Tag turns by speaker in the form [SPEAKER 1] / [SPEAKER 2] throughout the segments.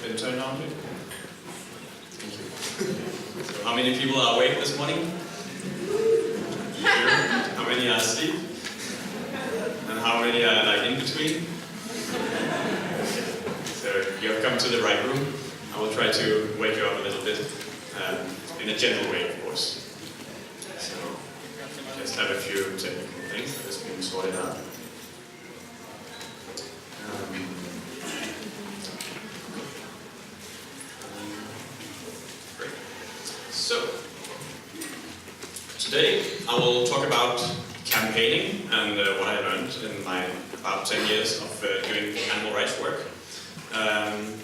[SPEAKER 1] been turned on to? Thank you. So how many people are awake this morning? How many are asleep? And how many are like in between? So you have come to the right room. I will try to wake you up a little bit, in a gentle way, of course. So just have a few technical things that is being sorted out. Great. So today I will talk about campaigning and what I learned in my about 10 years of doing animal rights work.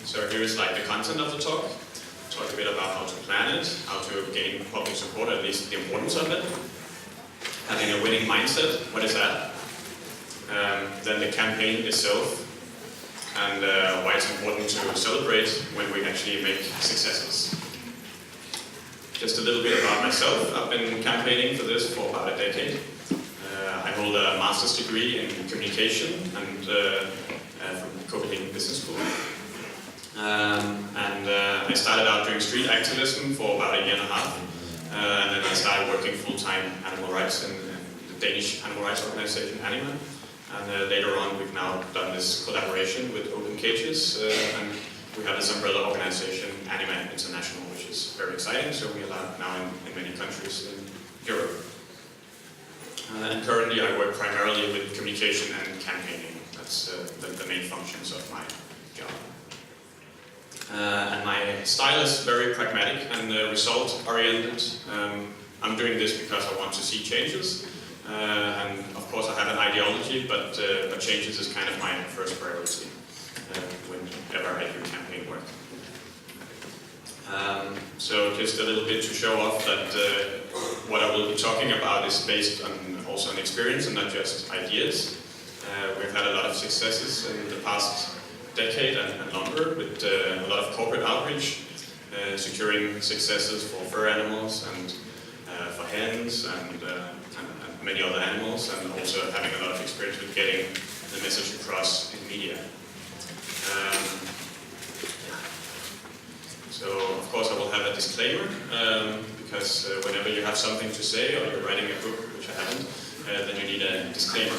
[SPEAKER 1] So here is like the content of the talk. Talk a bit about how to plan it, how to gain public support, at least the importance of it. Having a winning mindset, what is that? Then the campaign itself, and why it's important to celebrate when we actually make successes. Just a little bit about myself. I've been campaigning for this for about a decade. I hold a master's degree in communication and from Copenhagen Business School. I started out doing street activism for about a year and a half. And then I started working full-time animal rights in the Danish animal rights organization Anima. And later on we've now done this collaboration with Open Cages. And we have this umbrella organization Anima International, which is very exciting. So we are now in many countries in Europe. And currently I work primarily with communication and campaigning. That's the main functions of my job. And my style is very pragmatic and result-oriented. I'm doing this because I want to see changes. And of course I have an ideology, but changes is kind of my first priority whenever I do campaign work. So just a little bit to show off that what I will be talking about is based on also an experience and not just ideas. We've had a lot of successes in the past decade and longer with a lot of corporate outreach, securing successes for fur animals and for hens and many other animals, and also having a lot of experience with getting the message across in media. So of course I will have a disclaimer, because whenever you have something to say or you're writing a book, which I haven't, then you need a disclaimer.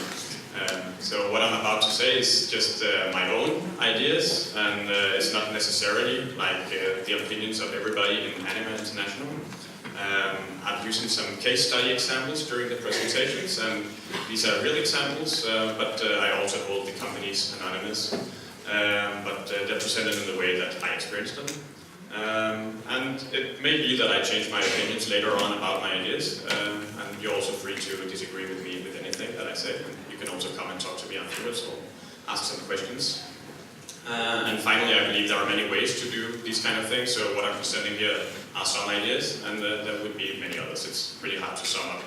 [SPEAKER 1] So what I'm about to say is just my own ideas, and it's not necessarily like the opinions of everybody in Anima International. I'm using some case study examples during the presentations, and these are real examples, but I also hold the companies anonymous. But they're presented in the way that I experienced them. And it may be that I change my opinions later on about my ideas, and you're also free to disagree with me with anything that I say. You can also come and talk to me afterwards or ask some questions. And finally, I believe there are many ways to do these kind of things, so what I'm presenting here are some ideas, and there would be many others. It's really hard to sum up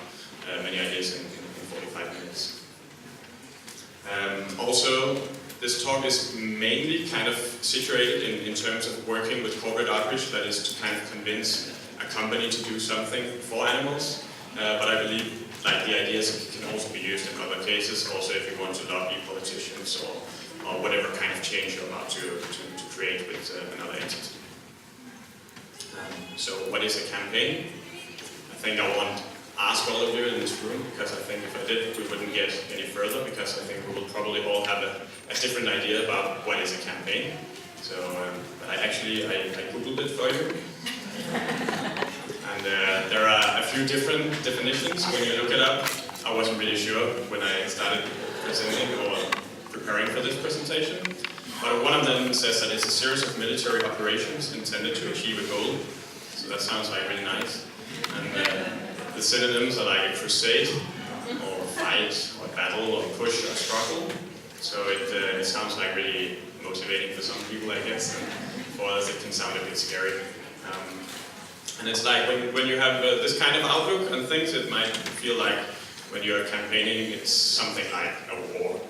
[SPEAKER 1] many ideas in 45 minutes. Also, this talk is mainly kind of situated in terms of working with corporate outreach, that is to kind of convince a company to do something for animals. But I believe like the ideas can also be used in other cases, also if you want to lobby politicians or whatever kind of change you're about to create with another entity. So what is a campaign? I think I won't ask all of you in this room, because I think if I did, we wouldn't get any further, because I think we will probably all have a different idea about what is a campaign. So, but I googled it for you. And there are a few different definitions when you look it up. I wasn't really sure when I started presenting or preparing for this presentation. But one of them says that it's a series of military operations intended to achieve a goal. So that sounds like really nice. And the synonyms are like a crusade, or fight, or battle, or push, or struggle. So it sounds like really motivating for some people, I guess, and for others it can sound a bit scary. And it's like when you have this kind of outlook on things, it might feel like when you're campaigning, it's something like a war.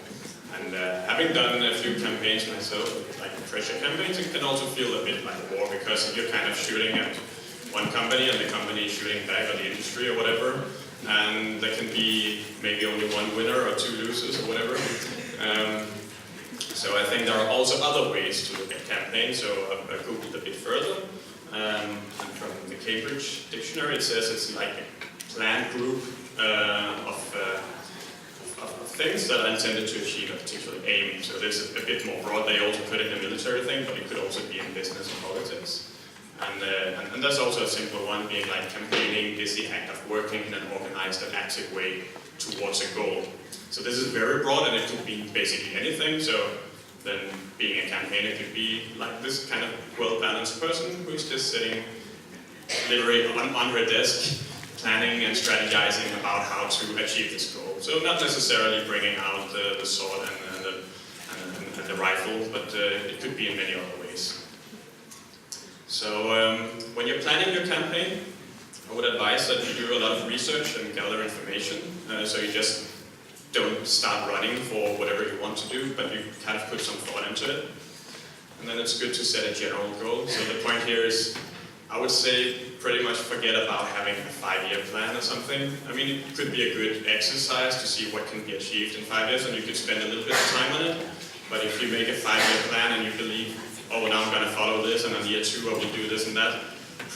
[SPEAKER 1] And having done a few campaigns myself, like pressure campaigns, it can also feel a bit like a war, because you're kind of shooting at one company and the company is shooting back, or the industry or whatever, and there can be maybe only one winner or two losers or whatever. So I think there are also other ways to look at campaigns. So I googled a bit further, and from the Cambridge Dictionary it says it's like a planned group of things that are intended to achieve a particular aim. So this is a bit more broad. They also put in the military thing, but it could also be in business and politics. And that's also a simple one, being like campaigning is the act of working in an organized and active way towards a goal. So this is very broad, and it could be basically anything. So then being a campaigner could be like this kind of well-balanced person who's just sitting literally on her desk, planning and strategizing about how to achieve this goal. So not necessarily bringing out the sword and the rifle, but it could be in many other ways. So when you're planning your campaign, I would advise that you do a lot of research and gather information. So you just don't start running for whatever you want to do, but you kind of put some thought into it. And then it's good to set a general goal. So the point here is, I would say pretty much forget about having a 5-year plan or something. I mean, it could be a good exercise to see what can be achieved in 5 years, and you could spend a little bit of time on it. But if you make a 5-year plan and you believe, oh, now I'm going to follow this, and in year 2 I will do this and that,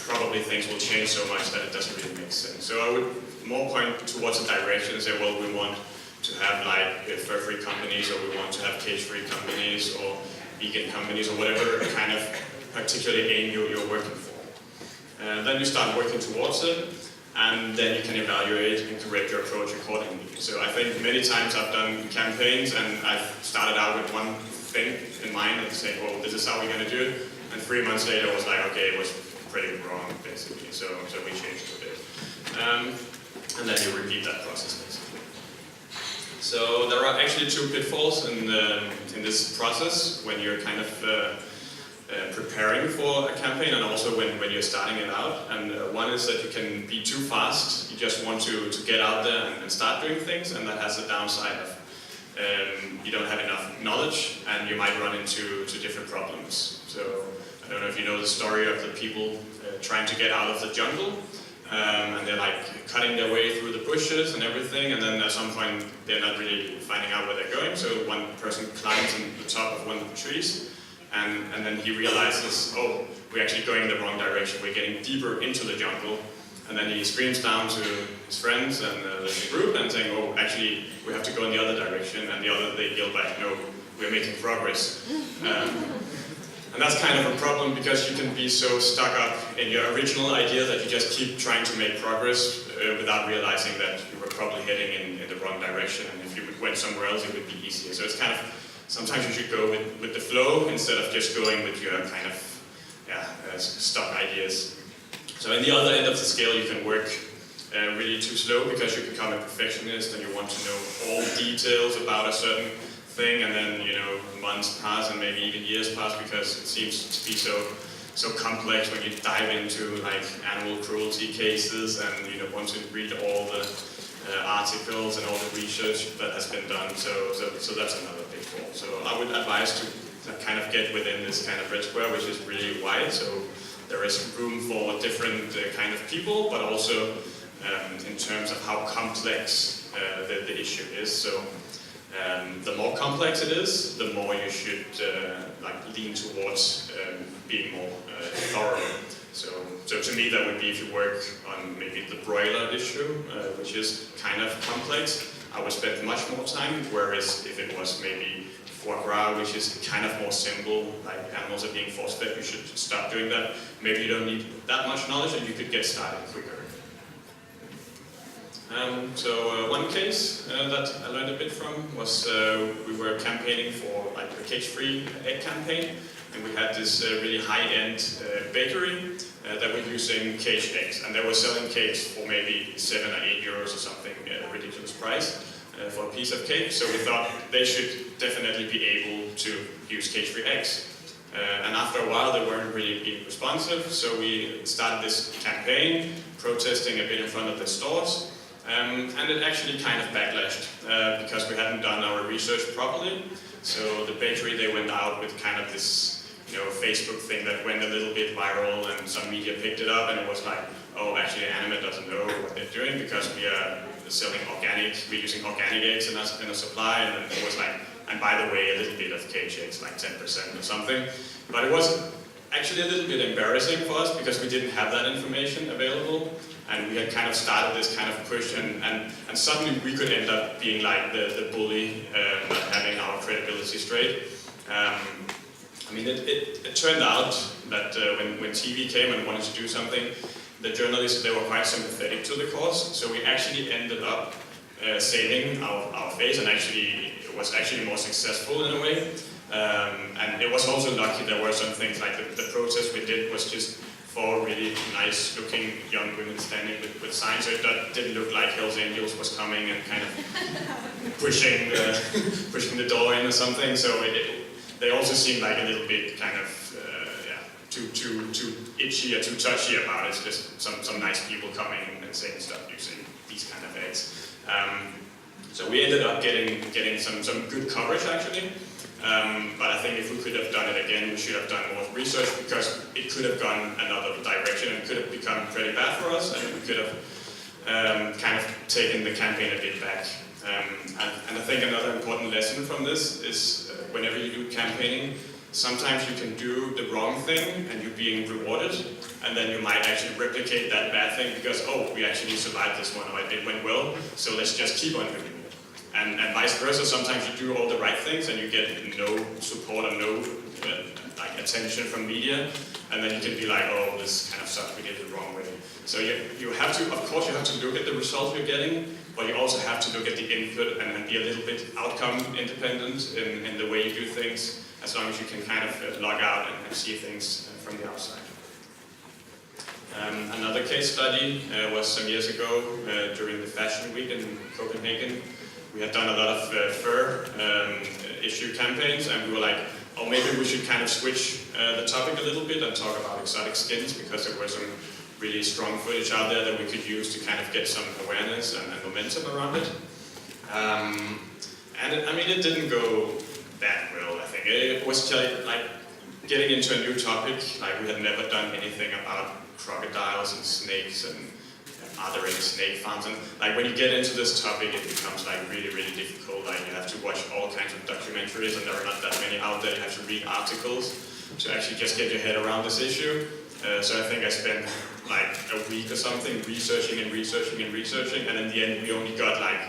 [SPEAKER 1] probably things will change so much that it doesn't really make sense. So I would more point towards a direction and say, well, we want to have like fur-free companies, or we want to have cage-free companies, or vegan companies, or whatever kind of particular aim you're working for. Then you start working towards it, and then you can evaluate and correct your approach accordingly. So I think many times I've done campaigns, and I've started out with one thing in mind and saying, well, this is how we're going to do it. And 3 months later I was like, okay, it was pretty wrong, basically. So we changed it a bit. And then you repeat that process, basically. So there are actually 2 pitfalls in this process when you're kind of preparing for a campaign, and also when you're starting it out. And one is that you can be too fast. You just want to get out there and start doing things, and that has the downside of you don't have enough knowledge, and you might run into different problems. So I don't know if you know the story of the people trying to get out of the jungle, and they're like cutting their way through the bushes and everything, and then at some point they're not really finding out where they're going. So one person climbs on the top of one of the trees, and then he realizes, oh, we're actually going in the wrong direction. We're getting deeper into the jungle. And then he screams down to his friends and the group and saying, oh, actually, we have to go in the other direction. And they yell back, no, we're making progress. And that's kind of a problem, because you can be so stuck up in your original idea that you just keep trying to make progress without realizing that you were probably heading in the wrong direction. And if you went somewhere else, it would be easier. So it's kind of, sometimes you should go with the flow instead of just going with your kind of stuck ideas. So in the other end of the scale, you can work really too slow, because you become a perfectionist and you want to know all the details about a certain thing, and then months pass and maybe even years pass, because it seems to be so complex when you dive into like animal cruelty cases, and you want to read all the articles and all the research that has been done. So that's another pitfall. So I would advise to kind of get within this kind of red square, which is really wide. So there is room for different kind of people, but also in terms of how complex the issue is. So the more complex it is, the more you should lean towards being more thorough. So to me, that would be if you work on maybe the broiler issue, which is kind of complex, I would spend much more time. Whereas if it was maybe foie gras, which is kind of more simple, like animals are being force-fed, you should stop doing that. Maybe you don't need that much knowledge, and you could get started quicker. One case that I learned a bit from was we were campaigning for like a cage-free egg campaign, and we had this really high-end bakery that were using caged eggs, and they were selling cakes for maybe 7 or 8 euros or something, a ridiculous price for a piece of cake. So we thought they should definitely be able to use cage-free eggs. And after a while, they weren't really being responsive, so we started this campaign, protesting a bit in front of the stores. And it actually kind of backlashed because we hadn't done our research properly. So the bakery, they went out with kind of this Facebook thing that went a little bit viral, and some media picked it up, and it was like, oh, actually Anima doesn't know what they're doing because we are selling organic, we're using organic eggs in a supply, and it was like, and by the way, a little bit of KHX, like 10% or something. But it was actually a little bit embarrassing for us because we didn't have that information available, and we had kind of started this kind of push, and suddenly we could end up being like the bully, not having our credibility straight. I mean, it turned out that when TV came and wanted to do something, the journalists, they were quite sympathetic to the cause, so we actually ended up saving our face, and actually it was actually more successful in a way. And it was also lucky there were some things like the protest we did was just 4 really nice looking young women standing with signs, so it didn't look like Hells Angels was coming and kind of pushing the door in or something. So they also seemed like a little bit kind of too itchy or too touchy about it. It's just some nice people coming and saying stuff using these kind of ads. So we ended up getting some good coverage actually. But I think if we could have done it again, we should have done more research, because it could have gone another direction and could have become pretty bad for us, and we could have kind of taken the campaign a bit back. And I think another important lesson from this is whenever you do campaigning, sometimes you can do the wrong thing and you're being rewarded, and then you might actually replicate that bad thing because, oh, we actually survived this one, or it went well, so let's just keep on doing it. And vice versa, sometimes you do all the right things and you get no support or no like attention from media, and then you can be like, oh, this kind of sucks, we did it the wrong way. So you have to, of course, you have to look at the results you're getting, but you also have to look at the input and be a little bit outcome independent in the way you do things, as long as you can kind of log out and see things from the outside. Another case study was some years ago during the Fashion Week in Copenhagen. We had done a lot of fur issue campaigns, and we were like, oh, maybe we should kind of switch the topic a little bit and talk about exotic skins, because there were some really strong footage out there that we could use to kind of get some awareness and momentum around it. I mean, it didn't go that well, I think. It was just like getting into a new topic, like we had never done anything about crocodiles and snakes and othering snake farms, and like when you get into this topic, it becomes like really, really difficult. Like you have to watch all kinds of documentaries, and there are not that many out there. You have to read articles to actually just get your head around this issue. So I think I spent like a week or something researching, and in the end we only got like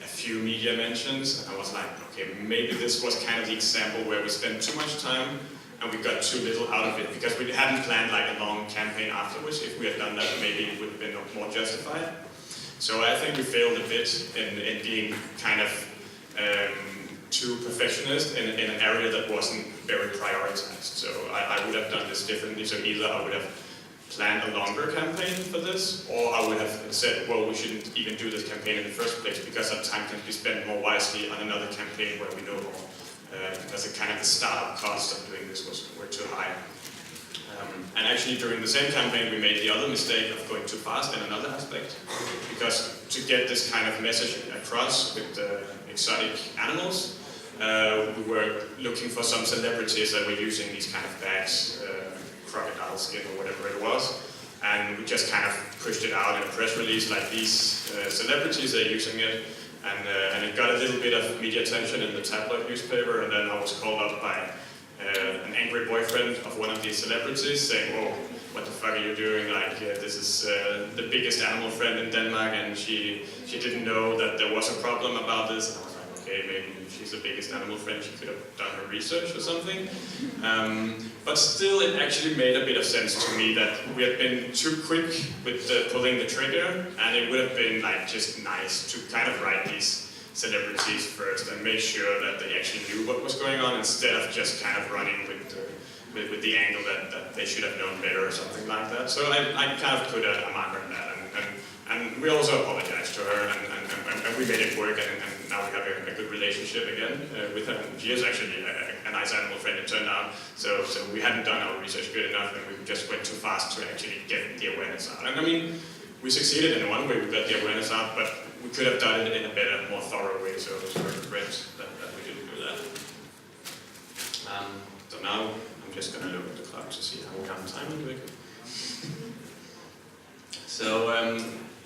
[SPEAKER 1] a few media mentions. And I was like, okay, maybe this was kind of the example where we spent too much time and we got too little out of it, because we hadn't planned like a long campaign afterwards. If we had done that, maybe it would have been more justified. So I think we failed a bit in being kind of too perfectionist in an area that wasn't very prioritized. So I would have done this differently. So either I would have planned a longer campaign for this, or I would have said, well, we shouldn't even do this campaign in the first place, because that time can be spent more wisely on another campaign where we know more. Because the startup costs of doing this were too high. And actually during the same campaign we made the other mistake of going too fast in another aspect, because to get this kind of message across with exotic animals, we were looking for some celebrities that were using these kind of bags, crocodile skin or whatever it was, and we just kind of pushed it out in a press release like these celebrities are using it. And it got a little bit of media attention in the tabloid newspaper, and then I was called up by an angry boyfriend of one of these celebrities saying, oh, what the fuck are you doing? Like, this is the biggest animal friend in Denmark, and she didn't know that there was a problem about this. And I was like, okay, maybe she's the biggest animal friend, she could have done her research or something. But still, it actually made a bit of sense to me that we had been too quick with pulling the trigger, and it would have been like just nice to kind of write these celebrities first and make sure that they actually knew what was going on, instead of just kind of running with the angle that they should have known better or something like that. So I kind of put a marker on that, and we also apologized to her, and we made it work, and now we have a good relationship again with her. She is actually a nice animal friend, it turned out. So we hadn't done our research good enough, and we just went too fast to actually get the awareness out. And I mean, we succeeded in one way, we got the awareness out, but we could have done it in a better, more thorough way, so I regret that we didn't do that. So now I'm just going to look at the clock to see how much time I'm doing. So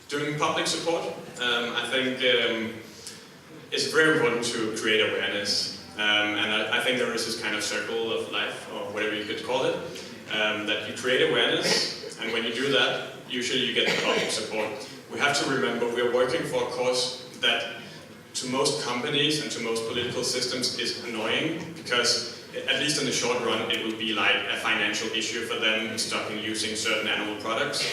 [SPEAKER 1] doing public support, I think it's very important to create awareness. And I think there is this kind of circle of life, or whatever you could call it, that you create awareness, and when you do that, usually you get the public support. We have to remember we are working for a cause that to most companies and to most political systems is annoying, because at least in the short run it will be like a financial issue for them stopping using certain animal products.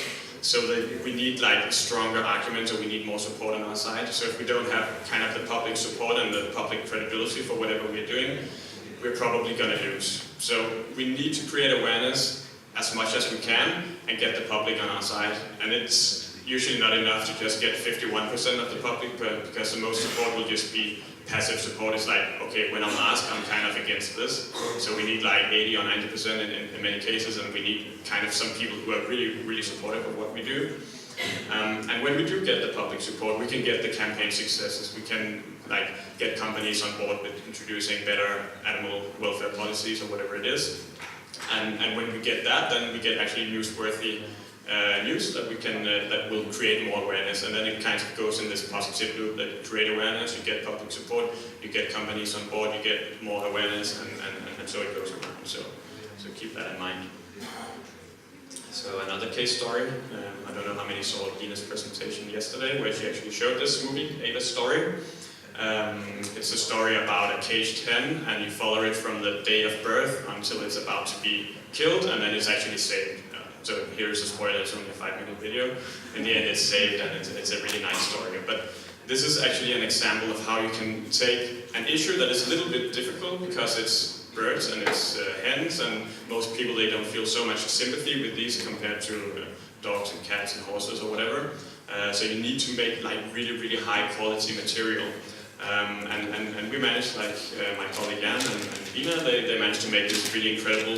[SPEAKER 1] So that we need like stronger arguments, or we need more support on our side. So if we don't have kind of the public support and the public credibility for whatever we're doing, we're probably going to lose. So we need to create awareness as much as we can and get the public on our side. And it's usually not enough to just get 51% of the public, because the most support will just be passive support. It's like, okay, when I'm asked, I'm kind of against this. So we need like 80 or 90% in many cases, and we need kind of some people who are really, really supportive of what we do. And when we do get the public support, we can get the campaign successes. We can like get companies on board with introducing better animal welfare policies or whatever it is. And when we get that, then we get actually newsworthy news that we can that will create more awareness, and then it kind of goes in this positive loop that you create awareness, you get public support, you get companies on board, you get more awareness, and so it goes around. So keep that in mind. So another case story. I don't know how many saw Dina's presentation yesterday, where she actually showed this movie, Ava's Story. It's a story about a caged hen, and you follow it from the day of birth until it's about to be killed, and then it's actually saved. So here's a spoiler, it's only a 5-minute video. In the end it's saved, and it's a really nice story. But this is actually an example of how you can take an issue that is a little bit difficult, because it's birds and it's hens, and most people, they don't feel so much sympathy with these compared to dogs and cats and horses or whatever. So you need to make like really, really high quality material. And we managed, like my colleague Jan and Dina, they managed to make this really incredible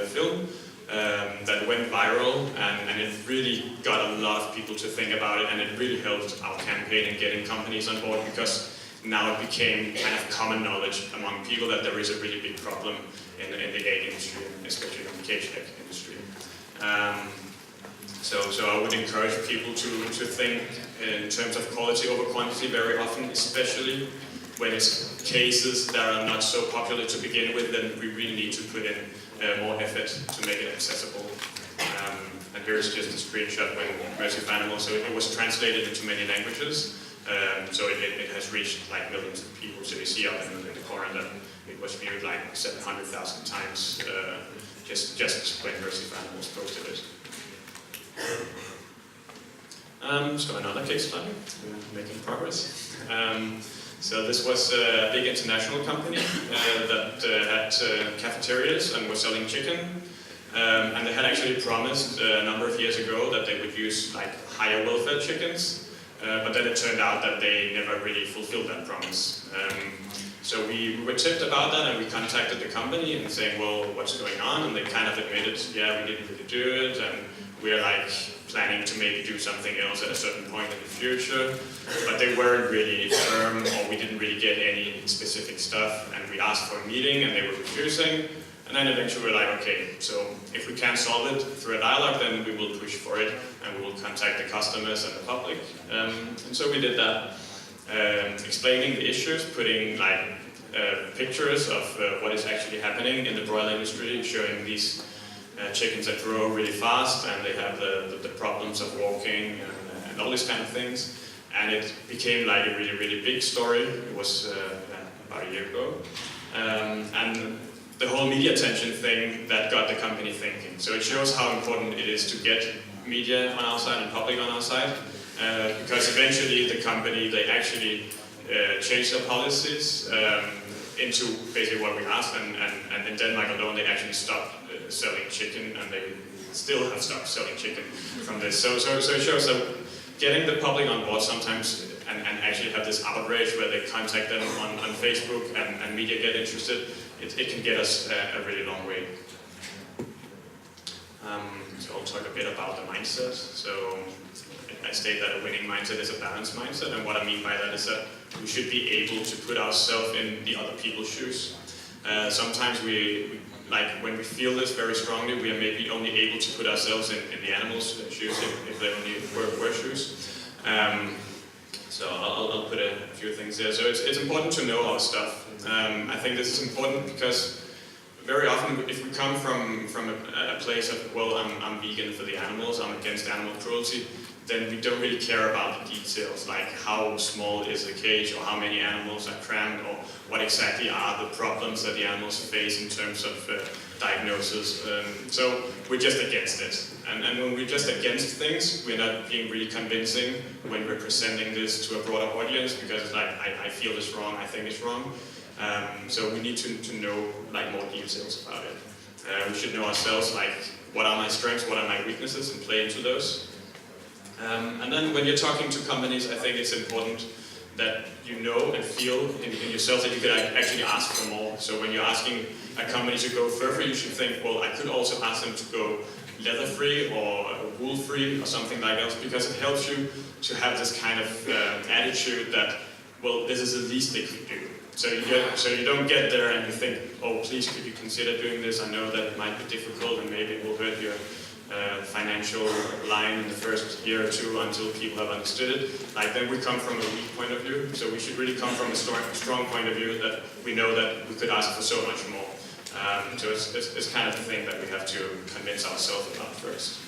[SPEAKER 1] film that went viral, and it really got a lot of people to think about it, and it really helped our campaign in getting companies on board, because now it became kind of common knowledge among people that there is a really big problem in the egg industry, especially in the caged egg industry. So I would encourage people to think in terms of quality over quantity very often, especially when it's cases that are not so popular to begin with. Then we really need to put in more effort to make it accessible. And here's just a screenshot when Mercy for Animals, so it was translated into many languages. So it has reached like millions of people. So you see up in the corner that it was viewed like 700,000 times just when Mercy for Animals posted it. So another case study, we're making progress. So this was a big international company that had cafeterias and was selling chicken. And they had actually promised a number of years ago that they would use like higher welfare chickens, but then it turned out that they never really fulfilled that promise. So we were tipped about that, and we contacted the company and saying, well, what's going on? And they kind of admitted, yeah, we didn't really do it, and we're like planning to maybe do something else at a certain point in the future, but they weren't really firm, or we didn't really get any specific stuff, and we asked for a meeting and they were refusing, and then eventually we're like, okay, so if we can't solve it through a dialogue, then we will push for it, and we will contact the customers and the public. And so we did that, explaining the issues, putting like pictures of what is actually happening in the broiler industry, showing these chickens that grow really fast, and they have the problems of walking and all these kind of things. And it became like a really, really big story. It was about a year ago. And the whole media attention thing, that got the company thinking. So it shows how important it is to get media on our side and public on our side, because eventually the company, they actually changed their policies into basically what we asked, and in Denmark alone they actually stopped selling chicken, and they still have stopped selling chicken from this. So it shows that getting the public on board sometimes, and actually have this outrage where they contact them on Facebook and media get interested, it can get us a really long way. So I'll talk a bit about the mindset. So I state that a winning mindset is a balanced mindset, and what I mean by that is that we should be able to put ourselves in the other people's shoes. Sometimes we like when we feel this very strongly, we are maybe only able to put ourselves in the animals' shoes if they only wear shoes. So I'll put a few few things there. So it's important to know our stuff. I think this is important because very often, if we come from a place of, well, I'm vegan for the animals, I'm against animal cruelty, then we don't really care about the details, like how small is the cage, or how many animals are crammed, or what exactly are the problems that the animals face in terms of diagnosis. So we're just against it. And when we're just against things, we're not being really convincing when we're presenting this to a broader audience, because it's like, I feel it's wrong, I think it's wrong. So we need to know like more details about it. We should know ourselves, like what are my strengths, what are my weaknesses, and play into those. And then when you're talking to companies, I think it's important that you know and feel in yourself that you could actually ask for more. So when you're asking a company to go further, you should think, well, I could also ask them to go leather-free or wool-free or something like that, because it helps you to have this kind of attitude that, well, this is the least they could do. So you don't get there and you think, oh, please, could you consider doing this? I know that it might be difficult and maybe it will hurt your financial line in the first year or two until people have understood it. Like, then we come from a weak point of view, so we should really come from a strong point of view that we know that we could ask for so much more. So it's kind of the thing that we have to convince ourselves about first.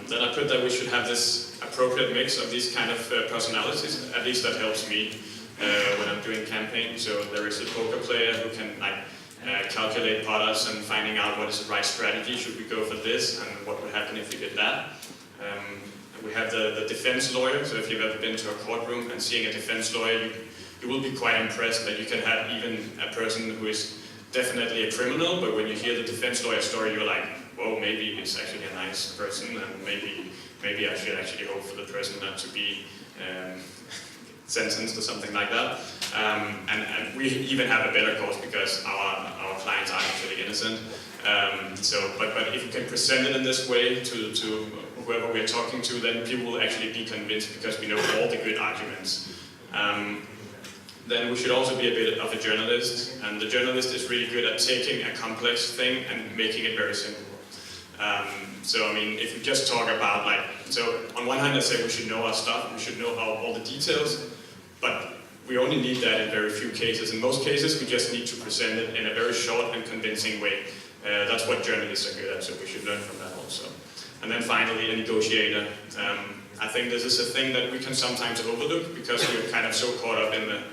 [SPEAKER 1] Then I put that we should have this appropriate mix of these kind of personalities. At least that helps me when I'm doing campaigns. So there is a poker player who can calculate products and finding out what is the right strategy. Should we go for this, and what would happen if we did that? We have the defense lawyer. So if you've ever been to a courtroom and seeing a defense lawyer, you will be quite impressed that you can have even a person who is definitely a criminal, but when you hear the defense lawyer story, you're like, well, maybe it's actually a nice person, and maybe I should actually hope for the person not to be sentenced or something like that. And we even have a better cause because our clients are actually innocent. But if you can present it in this way to whoever we're talking to, then people will actually be convinced because we know all the good arguments. Then we should also be a bit of a journalist, and the journalist is really good at taking a complex thing and making it very simple. So I mean, if we just talk about so on one hand I say we should know our stuff, we should know all the details, but we only need that in very few cases. In most cases, we just need to present it in a very short and convincing way. That's what journalists are good at, so we should learn from that also. And then finally, a negotiator. I think this is a thing that we can sometimes overlook because we're kind of so caught up in the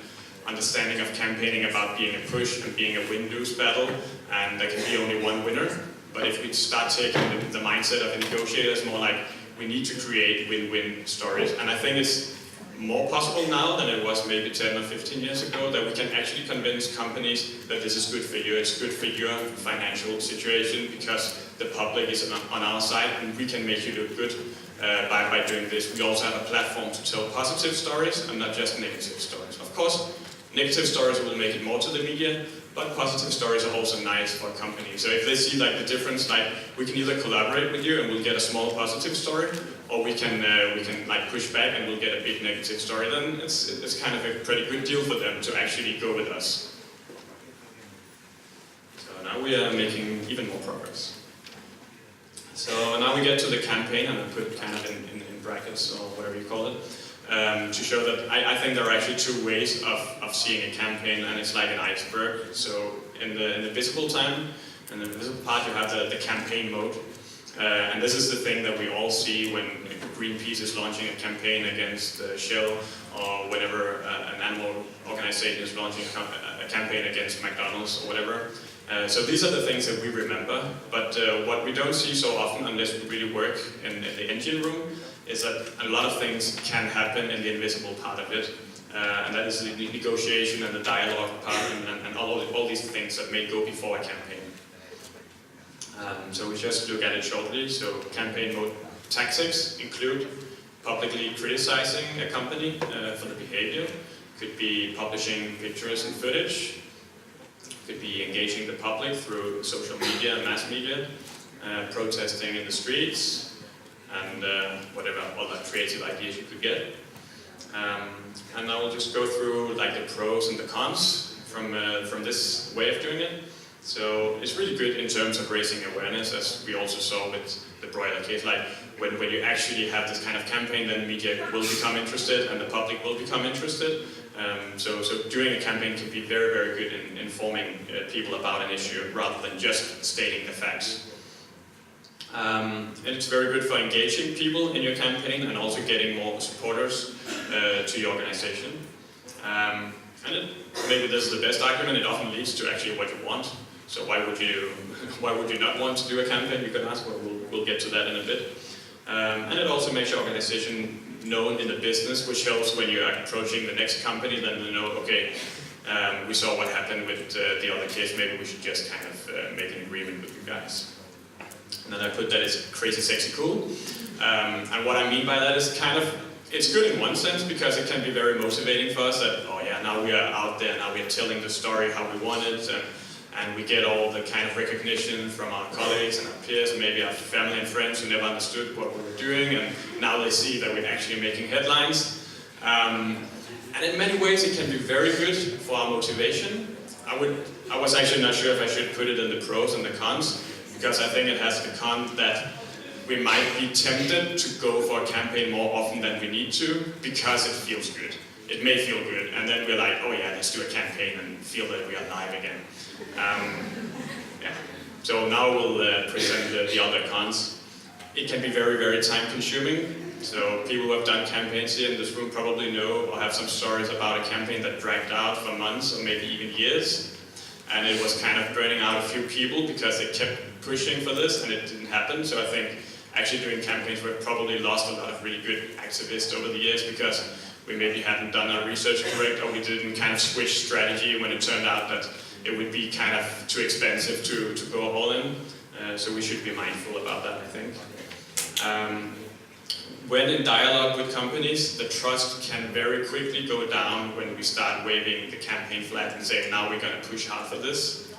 [SPEAKER 1] understanding of campaigning about being a push and being a win-lose battle, and there can be only one winner. But if we start taking the mindset of a negotiator, it's more like we need to create win-win stories. And I think it's more possible now than it was maybe 10 or 15 years ago, that we can actually convince companies that this is good for you, it's good for your financial situation, because the public is on our side and we can make you look good by doing this. We also have a platform to tell positive stories and not just negative stories. Of course, negative stories will make it more to the media, but positive stories are also nice for a company. So if they see the difference, we can either collaborate with you and we'll get a small positive story, or we can push back and we'll get a big negative story. Then it's kind of a pretty good deal for them to actually go with us. So now we are making even more progress. So now we get to the campaign, and I put kind of in brackets or whatever you call it. To show that I think there are actually two ways of seeing a campaign, and it's like an iceberg. So in the visible time, in the visible part, you have the campaign mode. And this is the thing that we all see when Greenpeace is launching a campaign against Shell, or whenever an animal organization is launching a campaign against McDonald's or whatever. So these are the things that we remember, but what we don't see so often, unless we really work in the engine room, is that a lot of things can happen in the invisible part of it, and that is the negotiation and the dialogue part, and all these things that may go before a campaign. So we just look at it shortly. So campaign mode tactics include publicly criticizing a company for the behavior, could be publishing pictures and footage, could be engaging the public through social media and mass media, protesting in the streets, and whatever other creative ideas you could get. And I will just go through the pros and the cons from this way of doing it. So it's really good in terms of raising awareness, as we also saw with the broiler case. when you actually have this kind of campaign, then media will become interested and the public will become interested. So doing a campaign can be very, very good in informing people about an issue rather than just stating the facts. And it's very good for engaging people in your campaign and also getting more supporters to your organization. Maybe this is the best argument, it often leads to actually what you want. So why would you not want to do a campaign? You can ask, well, we'll get to that in a bit. And it also makes your organization known in the business, which helps when you're approaching the next company, then they know, okay, we saw what happened with the other case, maybe we should just kind of make an agreement with you guys. And then I put that as crazy, sexy, cool. And what I mean by that is kind of, it's good in one sense because it can be very motivating for us that, oh yeah, now we are out there, now we are telling the story how we want it, and we get all the kind of recognition from our colleagues and our peers and maybe our family and friends who never understood what we were doing, and now they see that we're actually making headlines. And in many ways it can be very good for our motivation. I was actually not sure if I should put it in the pros and the cons, because I think it has the con that we might be tempted to go for a campaign more often than we need to because it feels good. It may feel good, and then we're like, oh yeah, let's do a campaign and feel that we are live again. Yeah. So now we'll present the other cons. It can be very, very time consuming. So people who have done campaigns here in this room probably know or have some stories about a campaign that dragged out for months or maybe even years. And it was kind of burning out a few people because they kept pushing for this and it didn't happen. So I think actually doing campaigns, we've probably lost a lot of really good activists over the years because we maybe hadn't done our research correct, or we didn't kind of switch strategy when it turned out that it would be kind of too expensive to go all in. So we should be mindful about that, I think. When in dialogue with companies, the trust can very quickly go down when we start waving the campaign flag and saying, now we're going to push hard for this.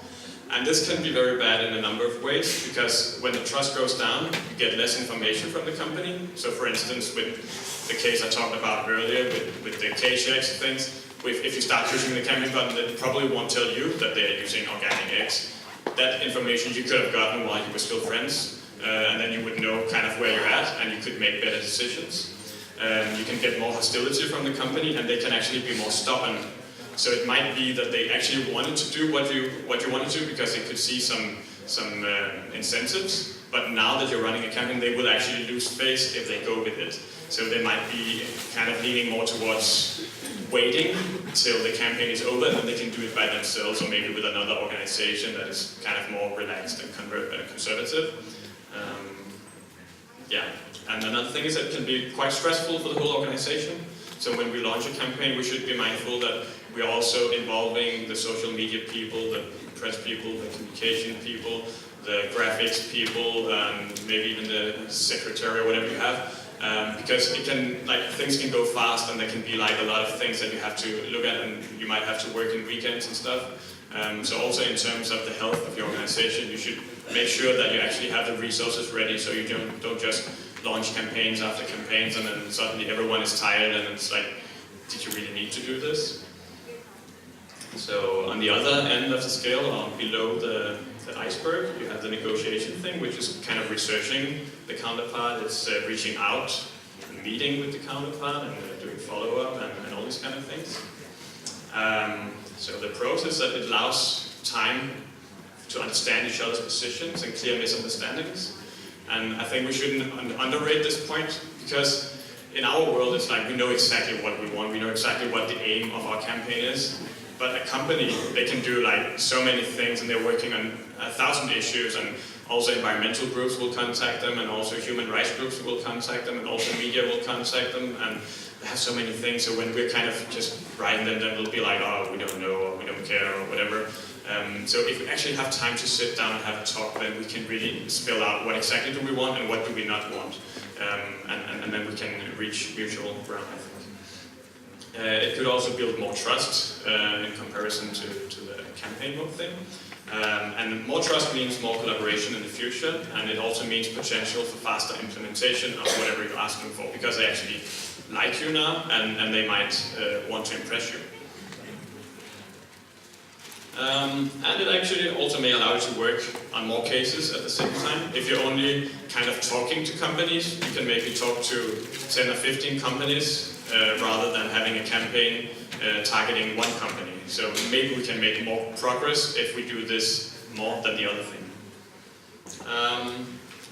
[SPEAKER 1] And this can be very bad in a number of ways, because when the trust goes down, you get less information from the company. So for instance, with the case I talked about earlier, with the K-checks things, if you start pushing the campaign button, they probably won't tell you that they're using organic eggs. That information you could have gotten while you were still friends, and then you would know kind of where you're at, and you could make better decisions. You can get more hostility from the company, and they can actually be more stubborn. So it might be that they actually wanted to do what you wanted to because they could see some incentives, but now that you're running a campaign, they will actually lose face if they go with it. So they might be kind of leaning more towards waiting till the campaign is over, and then they can do it by themselves, or maybe with another organization that is kind of more relaxed and conservative. Yeah, and another thing is that it can be quite stressful for the whole organization. So when we launch a campaign, we should be mindful that we're also involving the social media people, the press people, the communication people, the graphics people, maybe even the secretary or whatever you have. Because it can, like, things can go fast, and there can be like a lot of things that you have to look at, and you might have to work in weekends and stuff. So also in terms of the health of your organization, you should make sure that you actually have the resources ready, so you don't just launch campaigns after campaigns and then suddenly everyone is tired and it's like, did you really need to do this? So on the other end of the scale, below the iceberg, you have the negotiation thing, which is kind of researching the counterpart. It's reaching out and meeting with the counterpart and doing follow-up and all these kind of things. So the process that it allows time to understand each other's positions and clear misunderstandings. And I think we shouldn't underrate this point, because in our world it's like we know exactly what we want, we know exactly what the aim of our campaign is. But a company, they can do like so many things, and they're working on 1,000 issues, and also environmental groups will contact them, and also human rights groups will contact them, and also media will contact them, and they have so many things. So when we're kind of just writing them, then they'll be like, oh, we don't know, or we don't care, or whatever. So if we actually have time to sit down and have a talk, then we can really spell out what exactly do we want and what do we not want. And then we can reach mutual ground, I think. It could also build more trust in comparison to the campaign mode thing. And more trust means more collaboration in the future, and it also means potential for faster implementation of whatever you're asking for, because they actually like you now, and they might want to impress you. And it actually also may allow you to work on more cases at the same time. If you're only kind of talking to companies, you can maybe talk to 10 or 15 companies rather than having a campaign targeting one company. So maybe we can make more progress if we do this more than the other thing.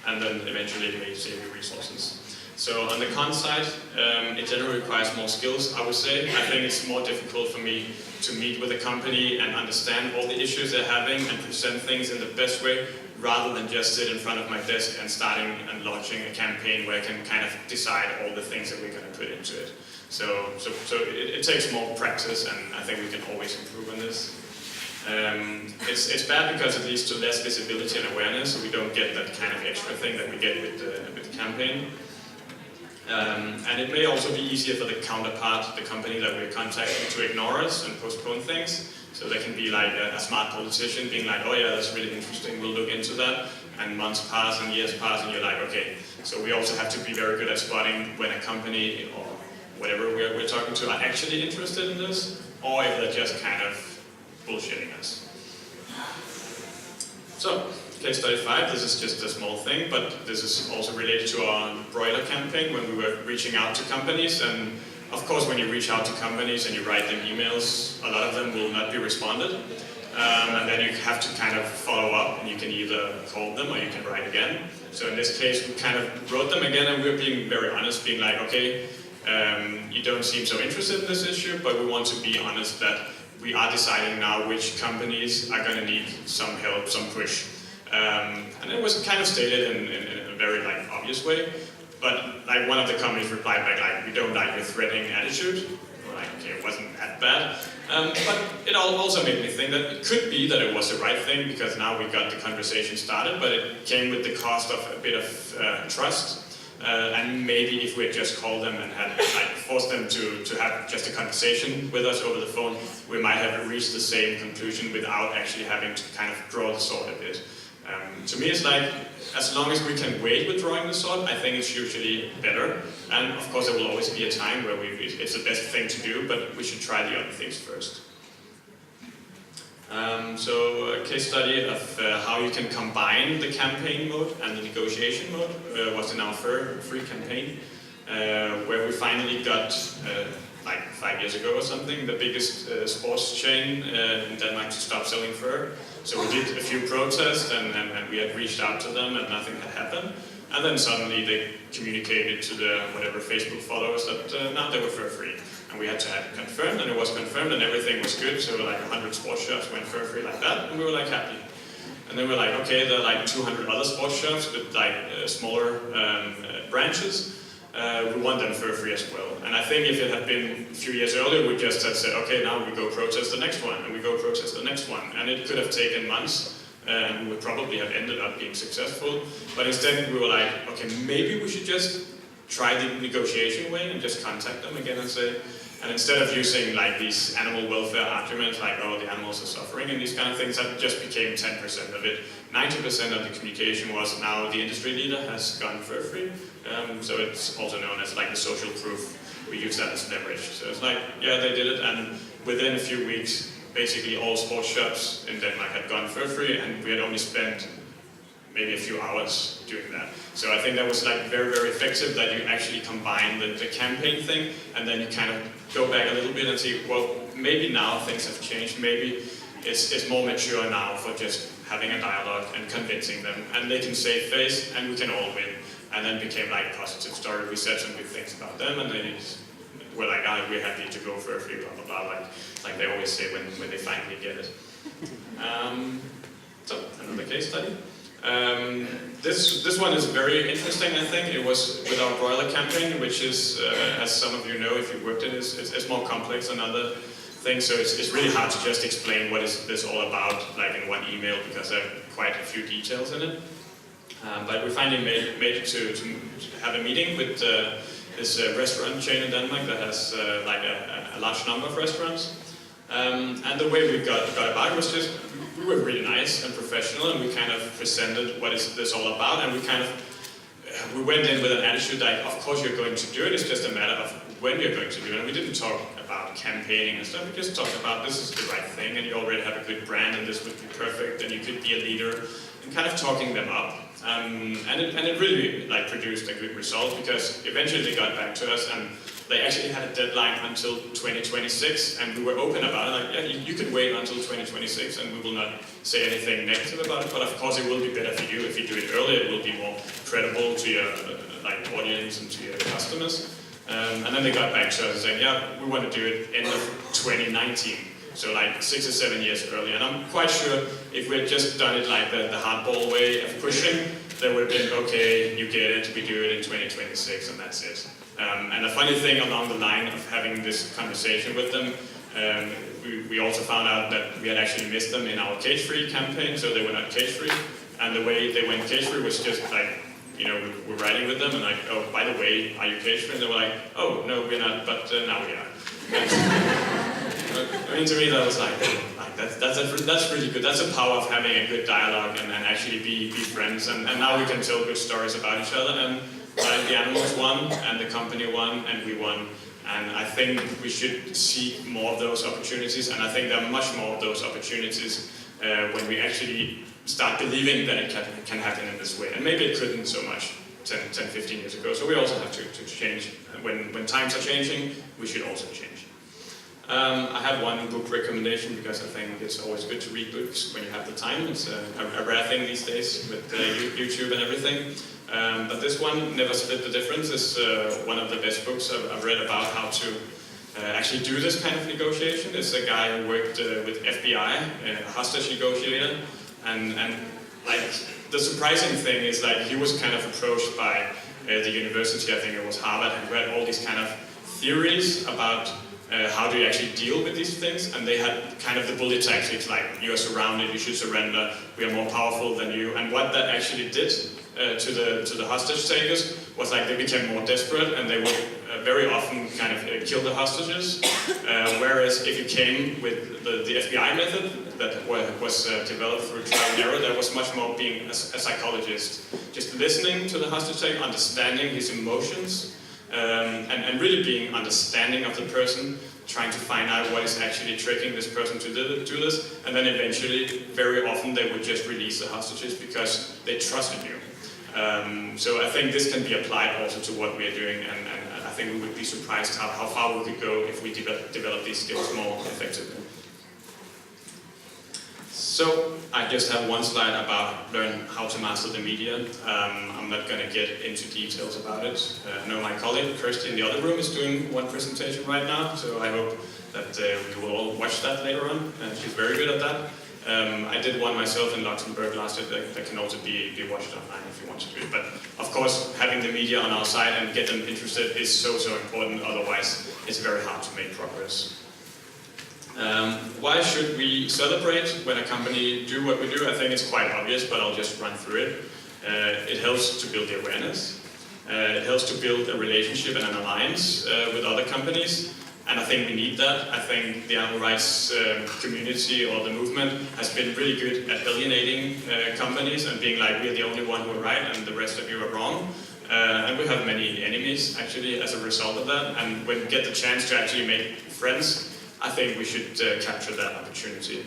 [SPEAKER 1] And then eventually it may save you resources. So on the con side, it generally requires more skills, I would say. I think it's more difficult for me to meet with a company and understand all the issues they're having and present things in the best way, rather than just sit in front of my desk and starting and launching a campaign where I can kind of decide all the things that we're going to put into it. So it takes more practice, and I think we can always improve on this. It's bad because it leads to less visibility and awareness, so we don't get that kind of extra thing that we get with the campaign. And it may also be easier for the counterpart, the company that we're contacting, to ignore us and postpone things. So they can be like a smart politician being like, oh yeah, that's really interesting, we'll look into that. And months pass and years pass and you're like, okay. So we also have to be very good at spotting when a company or whatever we're talking to are actually interested in this, or if they're just kind of bullshitting us. So, case study 5, this is just a small thing, but this is also related to our broiler campaign when we were reaching out to companies. And of course, when you reach out to companies and you write them emails, a lot of them will not be responded. And then you have to kind of follow up, and you can either call them or you can write again. So in this case, we kind of wrote them again, and we're being very honest, being like, okay, you don't seem so interested in this issue, but we want to be honest that we are deciding now which companies are going to need some help, some push. And it was kind of stated in a very obvious way, but one of the companies replied back like, we don't like your threatening attitude. We're like, okay, it wasn't that bad. But it also made me think that it could be that it was the right thing, because now we got the conversation started, but it came with the cost of a bit of trust. And maybe if we had just called them and had forced them to have just a conversation with us over the phone, we might have reached the same conclusion without actually having to kind of draw the sword a bit. To me, it's like, as long as we can wait with drawing the sword, I think it's usually better. And of course, there will always be a time where it's the best thing to do, but we should try the other things first. So a case study of how you can combine the campaign mode and the negotiation mode was in our free campaign, where we finally got, 5 years ago or something, the biggest sports chain in Denmark to stop selling fur. So we did a few protests, and we had reached out to them, and nothing had happened. And then suddenly they communicated to the whatever Facebook followers that now they were fur-free. And we had to have it confirmed, and it was confirmed, and everything was good. So 100 sports shops went fur-free like that, and we were happy. And then we're like, okay, there are 200 other sports shops with smaller branches. We want them fur-free as well. And I think if it had been a few years earlier, we just had said, okay, now we go protest the next one, and we go protest the next one. And it could have taken months, and we would probably have ended up being successful. But instead we were like, okay, maybe we should just try the negotiation way and just contact them again and say, and instead of using these animal welfare arguments oh, the animals are suffering and these kind of things, that just became 10% of it. 90% of the communication was now the industry leader has gone fur-free. So it's also known as the social proof. We use that as leverage. So it's yeah, they did it, and within a few weeks, basically all sports shops in Denmark had gone fur-free, and we had only spent maybe a few hours doing that. So I think that was very, very effective, that you actually combine the campaign thing, and then you kind of go back a little bit and see, well, maybe now things have changed. Maybe it's more mature now for just having a dialogue and convincing them, and they can save face, and we can all win. And then became a positive story. We said some good things about them, and then we're we're happy to go for a free, blah blah blah, like they always say when they finally get it. So another case study. This one is very interesting. I think it was with our broiler campaign, which is, as some of you know, if you've worked in it, it's more complex than other things. So it's really hard to just explain what is this all about, in one email, because there are quite a few details in it. But we finally made it to have a meeting with this restaurant chain in Denmark that has a large number of restaurants. And the way we got about it was just, we were really nice and professional, and we kind of presented what is this all about, and we went in with an attitude of course you're going to do it, it's just a matter of when we are going to do it. And we didn't talk about campaigning and stuff, we just talked about this is the right thing and you already have a good brand and this would be perfect and you could be a leader, and kind of talking them up. And it really like produced a good result, because eventually they got back to us and they actually had a deadline until 2026, and we were open about it, like, yeah, you could wait until 2026 and we will not say anything negative about it, but of course it will be better for you if you do it earlier. It will be more credible to your like audience and to your customers. And then they got back to us and said, yeah, we want to do it end of 2019. So like 6 or 7 years earlier. And I'm quite sure if we had just done it like the hardball way of pushing, there would have been, okay, you get it, we do it in 2026 and that's it. And a funny thing along the line of having this conversation with them, we also found out that we had actually missed them in our cage-free campaign, so they were not cage-free. And the way they went cage-free was just like, you know, we're writing with them and like, oh, by the way, are you cage-free? And they were like, oh, no, we're not, but now we are. I mean, to me, that was like that's really good. That's the power of having a good dialogue and actually be friends. And now we can tell good stories about each other. And the animals won, and the company won, and we won. And I think we should seek more of those opportunities. And I think there are much more of those opportunities when we actually start believing that it can happen in this way. And maybe it couldn't so much 10, 15 years ago. So we also have to change. When times are changing, we should also change. I have one book recommendation because I think it's always good to read books when you have the time. It's a rare thing these days with YouTube and everything. But this one, Never Split the Difference, is one of the best books I've read about how to actually do this kind of negotiation. It's a guy who worked with FBI, a hostage negotiator, and like the surprising thing is like he was kind of approached by the university, I think it was Harvard, and read all these kind of theories about how do you actually deal with these things, and they had kind of the bully tactics, like you are surrounded, you should surrender, we are more powerful than you. And what that actually did to the hostage takers was like they became more desperate, and they would very often kind of kill the hostages. Whereas if you came with the FBI method that was developed through trial and error, that was much more being a psychologist, just listening to the hostage taker, understanding his emotions. And really being understanding of the person, trying to find out what is actually tricking this person to do this, and then eventually, very often, they would just release the hostages because they trusted you. So I think this can be applied also to what we are doing, and I think we would be surprised how far we could go if we develop these skills more effectively. So I just have one slide about learn how to master the media. I'm not going to get into details about it. I know my colleague Kirsty in the other room is doing one presentation right now, so I hope that we will all watch that later on. She's very good at that. I did one myself in Luxembourg last year that can also be watched online if you want to do it. But of course, having the media on our side and get them interested is so important, otherwise it's very hard to make progress. Why should we celebrate when a company do what we do? I think it's quite obvious, but I'll just run through it. It helps to build the awareness. It helps to build a relationship and an alliance with other companies. And I think we need that. I think the animal rights community or the movement has been really good at alienating companies and being like, we're the only one who are right and the rest of you are wrong. And we have many enemies actually as a result of that. And when we get the chance to actually make friends, I think we should capture that opportunity.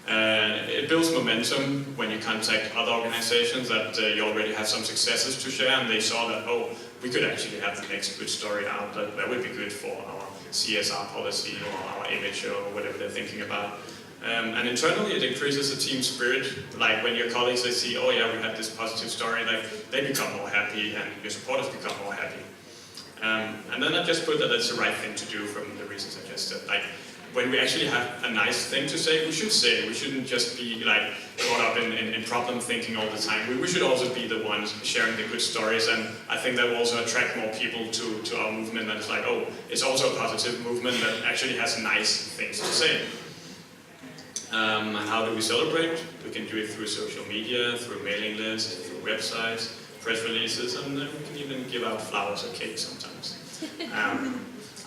[SPEAKER 1] It builds momentum when you contact other organizations that you already have some successes to share, and they saw that, oh, we could actually have the next good story out. That would be good for our CSR policy or our image or whatever they're thinking about. And internally, it increases the team spirit. Like when your colleagues, they see, oh yeah, we have this positive story, like they become more happy and your supporters become more happy. And then I just put that that's the right thing to do from the reasons I just said. Like, when we actually have a nice thing to say, we should say it. We shouldn't just be like caught up in problem thinking all the time. We should also be the ones sharing the good stories, and I think that will also attract more people to our movement. And it's like, oh, it's also a positive movement that actually has nice things to say. And how do we celebrate? We can do it through social media, through mailing lists, through websites, press releases, and we can even give out flowers or cake sometimes.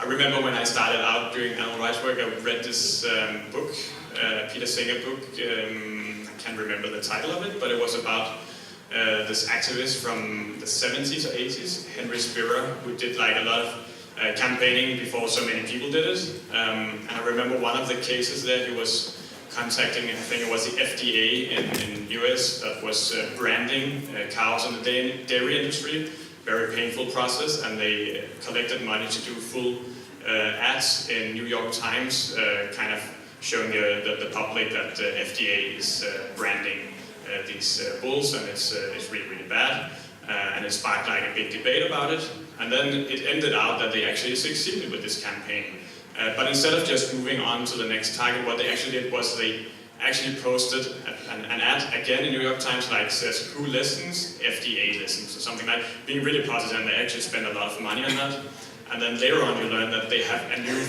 [SPEAKER 1] I remember when I started out doing animal rights work, I read this book, Peter Singer book. I can't remember the title of it, but it was about this activist from the 70s or 80s, Henry Spira, who did like a lot of campaigning before so many people did it. And I remember one of the cases there, he was contacting, I think it was the FDA in US that was branding cows in the dairy industry. Very painful process, and they collected money to do full ads in New York Times, kind of showing the public that FDA is branding these bulls, and it's really, really bad. And it sparked like a big debate about it. And then it ended out that they actually succeeded with this campaign. But instead of just moving on to the next target, what they actually did was they actually posted an ad again in New York Times, like says, "Who listens? FDA listens," or something like, being really positive, and they actually spend a lot of money on that. And then later on you learn that they have a new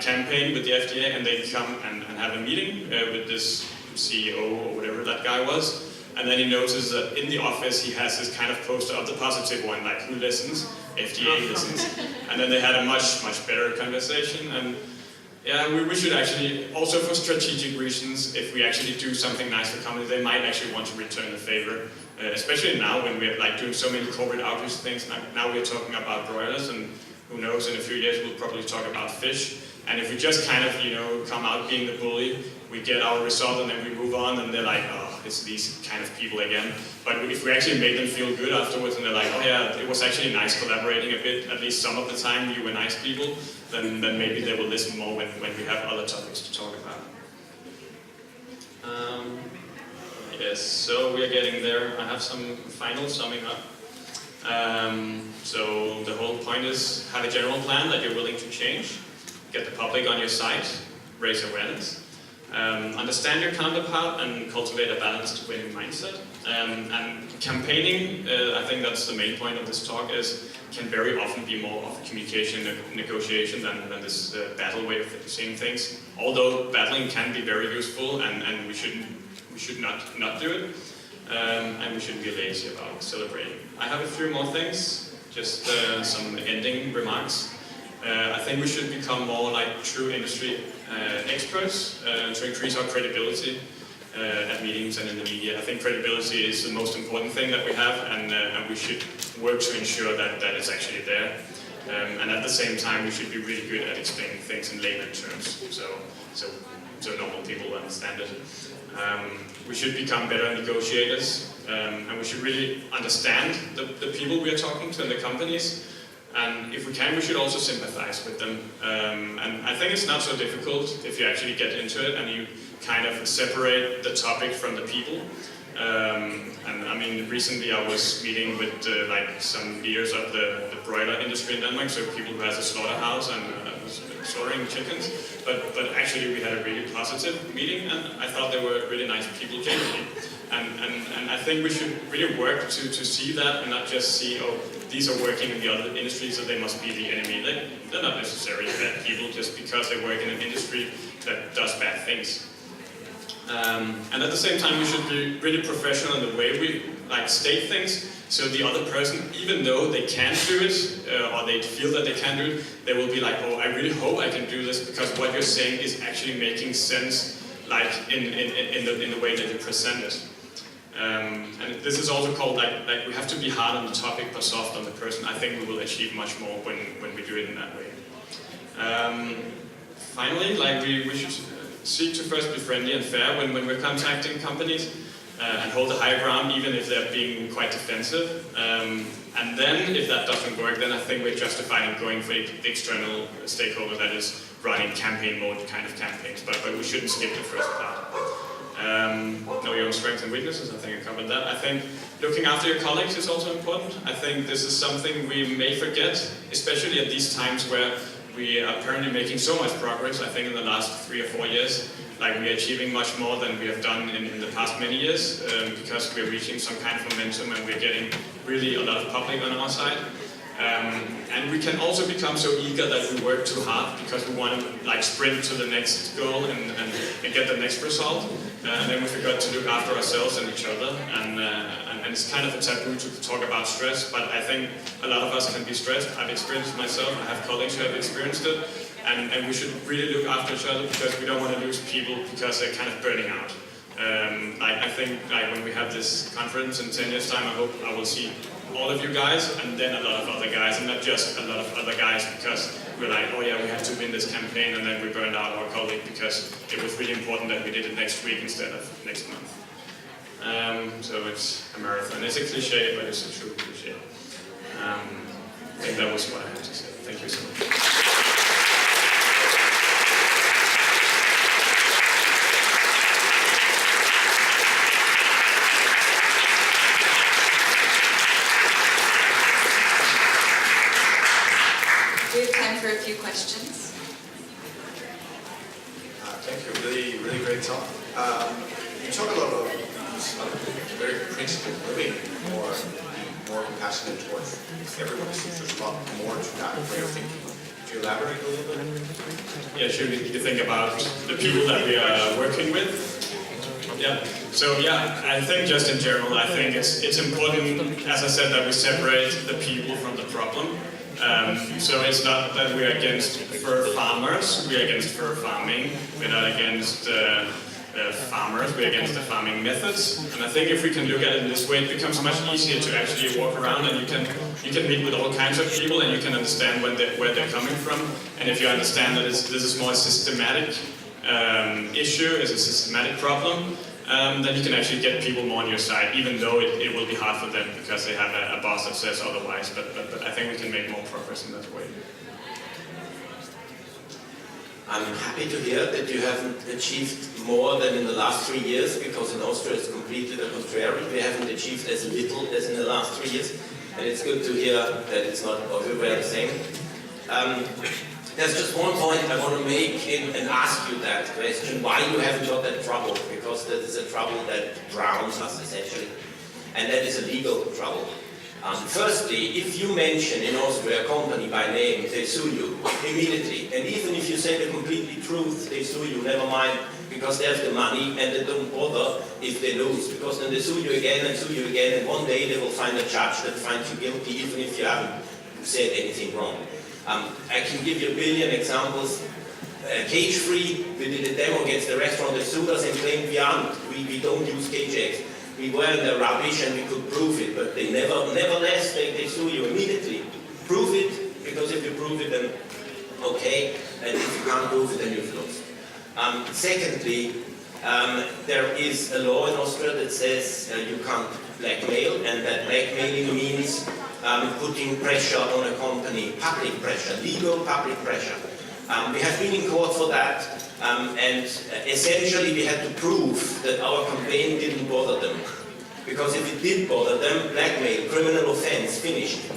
[SPEAKER 1] campaign with the FDA, and they come and have a meeting with this CEO or whatever that guy was. And then he notices that in the office he has this kind of poster of the positive one, like, "Who listens? FDA listens." And then they had a much, much better conversation. And yeah, we should actually, also for strategic reasons, if we actually do something nice for companies, they might actually want to return the favor. Especially now when we're doing so many corporate outreach things. Now we're talking about broilers, and who knows, in a few years we'll probably talk about fish. And if we just kind of, come out being the bully, we get our result and then we move on, and they're like, "Oh, it's these kind of people again." But if we actually make them feel good afterwards, and they're like, "Oh yeah, it was actually nice collaborating a bit, at least some of the time, you were nice people," then maybe they will listen more when we have other topics to talk about. Yes, so we are getting there. I have some final summing up. So the whole point is, have a general plan that you're willing to change, get the public on your side, raise awareness, understand your counterpart, and cultivate a balanced winning mindset. And campaigning, I think that's the main point of this talk, can very often be more of communication and negotiation than this battle way of seeing things. Although battling can be very useful, and we should not do it, and we shouldn't be lazy about celebrating. I have a few more things, just some ending remarks. I think we should become more like true industry experts to increase our credibility at meetings and in the media. I think credibility is the most important thing that we have, and we should work to ensure that it's actually there. And at the same time, we should be really good at explaining things in layman terms, so normal people understand it. We should become better negotiators, and we should really understand the people we are talking to and the companies. And if we can, we should also sympathize with them. And I think it's not so difficult if you actually get into it and you kind of separate the topic from the people. And I mean, recently I was meeting with some leaders of the broiler industry in Denmark, so people who has a slaughterhouse and slaughtering chickens. But actually we had a really positive meeting, and I thought they were really nice people generally. And I think we should really work to see that, and not just see, oh, these are working in the other industry, so they must be the enemy. They're not necessarily bad people just because they work in an industry that does bad things. And at the same time, we should be really professional in the way we state things, so the other person, even though they can't do it, or they feel that they can do it, they will be like, oh, I really hope I can do this, because what you're saying is actually making sense, in the way that you present it. And this is also called, we have to be hard on the topic but soft on the person. I think we will achieve much more when we do it in that way. Finally, we should seek to first be friendly and fair when we're contacting companies, and hold the high ground even if they're being quite defensive. And then, if that doesn't work, then I think we're justified in going for the external stakeholder that is running campaign mode kind of campaigns, but we shouldn't skip the first part. Know your own strengths and weaknesses, I think I covered that. I think looking after your colleagues is also important. I think this is something we may forget, especially at these times where we are currently making so much progress. I think in the last 3 or 4 years, we are achieving much more than we have done in the past many years, because we're reaching some kind of momentum and we're getting really a lot of public on our side. And we can also become so eager that we work too hard because we want to sprint to the next goal and get the next result. And then we forgot to look after ourselves and each other. And it's kind of a taboo to talk about stress, but I think a lot of us can be stressed. I've experienced it myself. I have colleagues who have experienced it. And we should really look after each other because we don't want to lose people because they're kind of burning out. I think when we have this conference in 10 years' time, I hope I will see all of you guys, and then a lot of other guys, and not just a lot of other guys because we're like, oh yeah, we have to win this campaign, and then we burned out our colleague because it was really important that we did it next week instead of next month. So it's a marathon. It's a cliche, but it's a true cliche. I think that was what I had to say. Thank you so much.
[SPEAKER 2] We have time for a few questions.
[SPEAKER 3] Thank you. Really great talk. You talk a lot about very principled living, more compassionate towards everyone. So there's a lot more to that way of thinking. Could you elaborate a little bit?
[SPEAKER 1] Yeah, should we think about the people that we are working with? Yeah. So yeah, I think just in general, I think it's important, as I said, that we separate the people from the problem. So it's not that we're against fur farmers, we're against fur farming, we're not against farmers, we're against the farming methods. And I think if we can look at it in this way, it becomes much easier to actually walk around, and you can meet with all kinds of people, and you can understand where they're coming from. And if you understand that this is more a systematic issue, it's a systematic problem, then you can actually get people more on your side, even though it will be hard for them because they have a boss that says otherwise. But I think we can make more progress in that way.
[SPEAKER 4] I'm happy to hear that you haven't achieved more than in the last 3 years, because in Austria it's completely the contrary. We haven't achieved as little as in the last 3 years, and it's good to hear that it's not everywhere the same. There's just one point I want to make and ask you that question, why you haven't got that trouble, because that is a trouble that drowns us essentially, and that is a legal trouble. Firstly, if you mention in Austria a company by name, they sue you immediately. And even if you say the complete truth, they sue you, never mind, because they have the money and they don't bother if they lose. Because then they sue you again, and one day they will find a judge that finds you guilty even if you haven't said anything wrong. I can give you a billion examples. Cage-free, we did a demo against the restaurant that sued us and claimed we don't use cage eggs. We were in the rubbish and we could prove it, but they nevertheless, they sue you immediately. Prove it, because if you prove it, then okay, and if you can't prove it, then you've lost. Secondly, there is a law in Austria that says you can't blackmail, and that blackmailing means putting pressure on a company, public pressure, legal public pressure. We have been in court for that, and essentially we had to prove that our campaign didn't bother them. Because if it did bother them, blackmail, criminal offense, finished.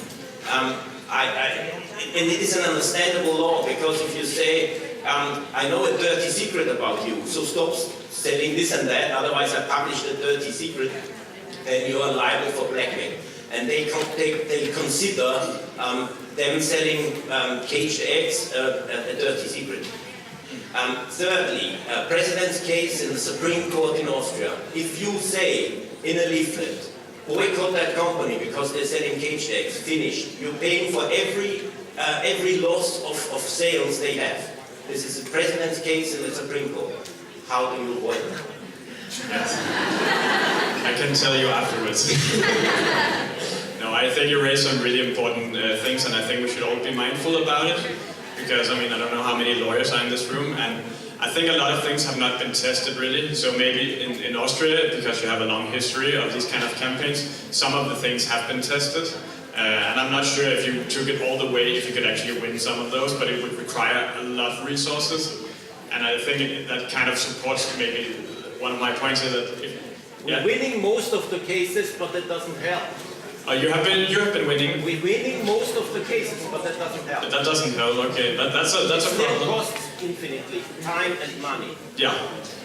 [SPEAKER 4] And it is an understandable law, because if you say, I know a dirty secret about you, so stop selling this and that, otherwise I published a dirty secret, then you are liable for blackmail. And they consider them selling caged eggs a dirty secret. Thirdly, President's case in the Supreme Court in Austria. If you say in a leaflet, boycott that company because they're selling caged eggs, finished. You're paying for every loss of sales they have. This is the President's case in the Supreme Court. How do you avoid that?
[SPEAKER 1] Yes. I can tell you afterwards. No, I think you raised some really important things, and I think we should all be mindful about it. Because, I mean, I don't know how many lawyers are in this room, and I think a lot of things have not been tested really. So maybe in Austria, because you have a long history of these kind of campaigns, some of the things have been tested. And I'm not sure if you took it all the way, if you could actually win some of those, but it would require a lot of resources. And I think that kind of supports maybe one of my points is that
[SPEAKER 4] we're winning most of the cases, but that doesn't help.
[SPEAKER 1] You have been winning.
[SPEAKER 4] We're winning most of the cases, but that doesn't help.
[SPEAKER 1] That doesn't help. Okay, that's a problem.
[SPEAKER 4] It costs infinitely time and money.
[SPEAKER 1] Yeah,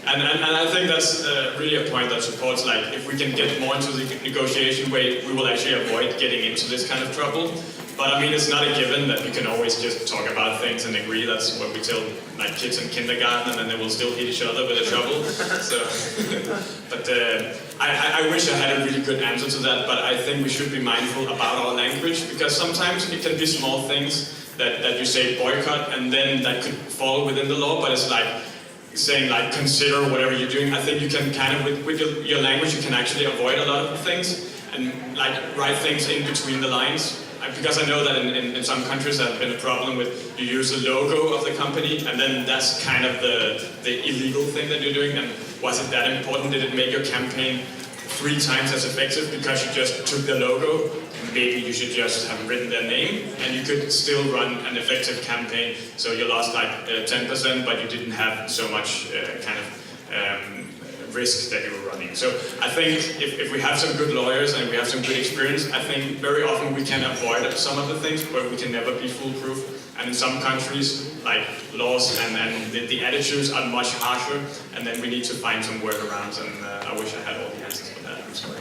[SPEAKER 1] and I think that's really a point that supports. Like, if we can get more into the negotiation way, we will actually avoid getting into this kind of trouble. But I mean, it's not a given that you can always just talk about things and agree. That's what we tell like kids in kindergarten, and then they will still hit each other with a shovel. So, but I wish I had a really good answer to that. But I think we should be mindful about our language, because sometimes it can be small things that you say boycott, and then that could fall within the law. But it's like saying like consider whatever you're doing. I think you can kind of with your language you can actually avoid a lot of things. like write things in between the lines. Because I know that in some countries there have been a problem with you use the logo of the company and then that's kind of the illegal thing that you're doing. And was it that important? Did it make your campaign 3 times as effective because you just took the logo? Maybe you should just have written their name and you could still run an effective campaign. So you lost like 10%, but you didn't have so much kind of risk that you were running. So I think if we have some good lawyers and we have some good experience, I think very often we can avoid some of the things, but we can never be foolproof. And in some countries, like laws and the attitudes are much harsher, and then we need to find some workarounds, and I wish I had all the answers for that, I'm sorry.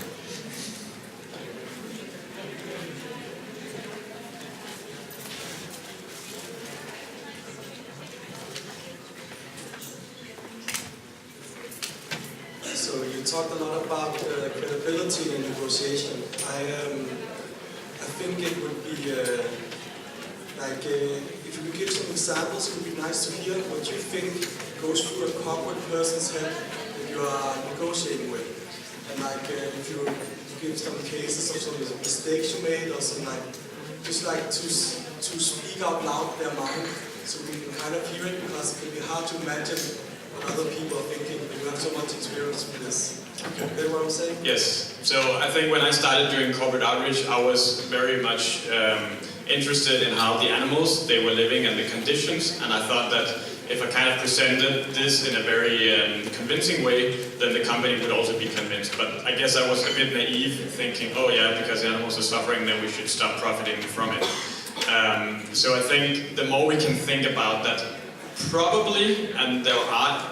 [SPEAKER 5] So you talked a lot about credibility in negotiation. I think it would be if you could give some examples, it would be nice to hear what you think goes through a corporate person's head that you are negotiating with. And if you give some cases of some mistakes you made or some just to speak out loud their mind so we can kind of hear it, because it can be hard to imagine what other people are thinking, but you have so much experience with this. Okay. Is that what I'm saying?
[SPEAKER 1] Yes. So I think when I started doing corporate outreach, I was very much interested in how the animals, they were living and the conditions, and I thought that if I kind of presented this in a very convincing way, then the company would also be convinced. But I guess I was a bit naive, thinking, oh yeah, because the animals are suffering, then we should stop profiting from it. So I think the more we can think about that, probably, and there are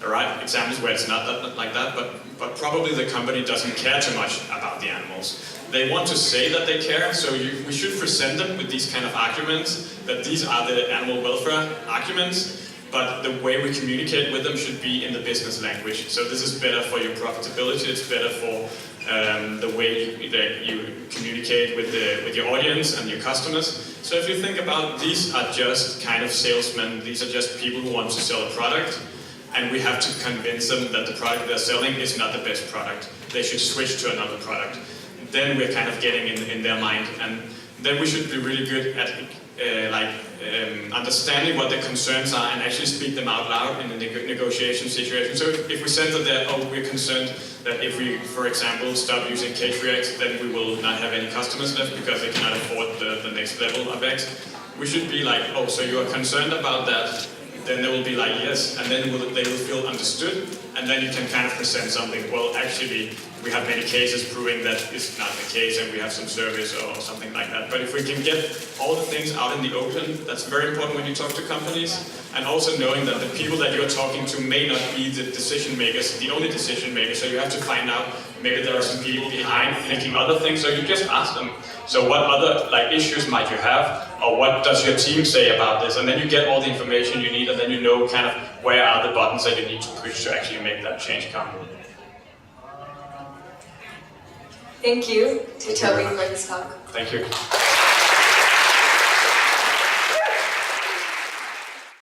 [SPEAKER 1] there are examples where it's not like that, but probably the company doesn't care too much about the animals. They want to say that they care, so we should present them with these kind of arguments, that these are the animal welfare arguments, but the way we communicate with them should be in the business language. So this is better for your profitability, it's better for the way you communicate with your audience and your customers. So if you think about, these are just kind of salesmen, these are just people who want to sell a product, and we have to convince them that the product they're selling is not the best product. They should switch to another product. Then we're kind of getting in their mind, and then we should be really good at understanding what their concerns are and actually speak them out loud in the negotiation situation. So if we center there, oh, we're concerned that if we, for example, stop using cage-free eggs, then we will not have any customers left because they cannot afford the next level of eggs. We should be like, oh, so you are concerned about that? Then they will be like, yes, and then they will feel understood, and then you can kind of present something. Well, actually, we have many cases proving that is not the case, and we have some surveys or something like that. But if we can get all the things out in the open, that's very important when you talk to companies, and also knowing that the people that you're talking to may not be the decision makers, the only decision makers. So you have to find out, maybe there are some people behind thinking other things, so you just ask them, so what other issues might you have, or what does your team say about this? And then you get all the information you need, and then you know kind of where are the buttons that you need to push to actually make that change come.
[SPEAKER 2] Thank you to Toby for this talk.
[SPEAKER 1] Thank you.